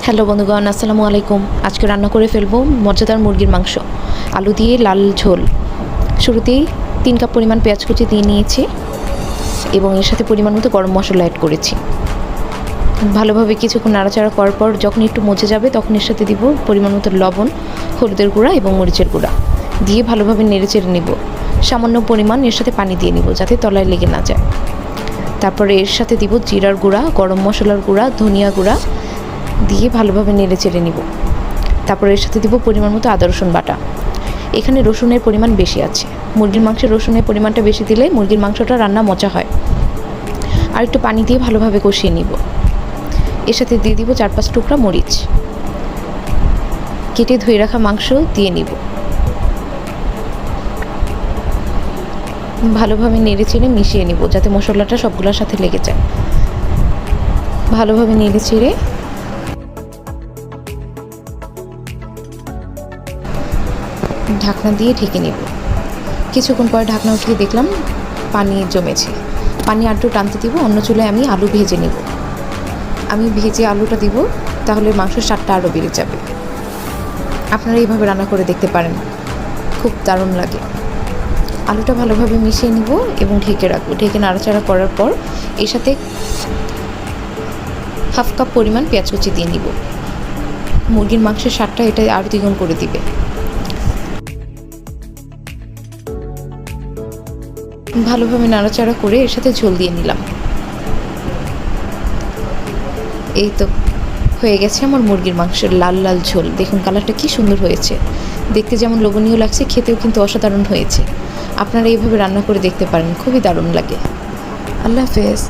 Hello বন্ধুগণ, আসসালামু আলাইকুম। আজকে রান্না করে ফেলবো মজাদার মুরগির মাংস, আলু দিয়ে লাল ঝোল। শুরুতেই 3 কাপ পরিমাণ পেঁয়াজ কুচি দিয়ে নিয়েছি এবং এর সাথে পরিমাণ মতো গরম মশলা অ্যাড করেছি। ভালোভাবে কিছুক্ষণ নাড়াচাড়া করার পর যখন একটু মজে যাবে তখন এর সাথে দিব পরিমাণ মতো লবণ, হলুদের গুঁড়া এবং মরিচের গুঁড়া দিয়ে ভালোভাবে নেড়েচেড়ে নেব। সামান্য পরিমাণ এর সাথে পানি দিয়ে নিব যাতে তলায় লেগে না যায়। তারপরে এর সাথে দিব জিরার গুঁড়া, গরম মশলার গুঁড়া, ধনিয়া গুঁড়া দিয়ে ভালোভাবে নেড়ে চেড়ে নিব। তারপর এর সাথে দিব পরিমাণ মতো আদা রসুন বাটা। এখানে রসুনের পরিমাণ বেশি আছে, মুরগির মাংসের রসুনের পরিমাণটা বেশি দিলে মুরগির মাংসটা রান্না মজা হয়। আর একটু পানি দিয়ে ভালোভাবে কষিয়ে নিব। এর সাথে দিয়ে দিব 4-5 টুকরা মরিচ, কেটে ধুয়ে রাখা মাংস দিয়ে নিব। ভালোভাবে নেড়ে চেড়ে মিশিয়ে নিব যাতে মশলাটা সবগুলোর সাথে লেগে যায়। ভালোভাবে নেড়ে চেড়ে ঢাকনা দিয়ে ঢেকে নেব। কিছুক্ষণ পরে ঢাকনা উঠিয়ে দেখলাম পানি জমেছে। পানি আরটু টানতে দিব। অন্য চুলায় আমি আলু ভেজে নেব। আমি ভেজে আলুটা দিব, তাহলে মাংসের স্বাদটা আরও বেড়ে যাবে। আপনারা এইভাবে রান্না করে দেখতে পারেন, খুব দারুণ লাগে। আলুটা ভালোভাবে মিশিয়ে নিব এবং ঢেকে রাখবো। ঢেকে নাড়াচাড়া করার পর এর সাথে 1/2 কাপ পরিমাণ পেঁয়াজ কুচি দিয়ে নিব। মুরগির মাংসের স্বাদটা এটা আরও দ্বিগুণ করে দিবে। ভালোভাবে নাড়াচাড়া করে এর সাথে ঝোল দিয়ে নিলাম। এই তো হয়ে গেছে আমার মুরগির মাংসের লাল লাল ঝোল। দেখুন কালারটা কি সুন্দর হয়েছে, দেখতে যেমন লোভনীয় লাগছে, খেতেও কিন্তু অসাধারণ হয়েছে। আপনারা এইভাবে রান্না করে দেখতে পারেন, খুবই দারুণ লাগে। আল্লাহ হাফেজ।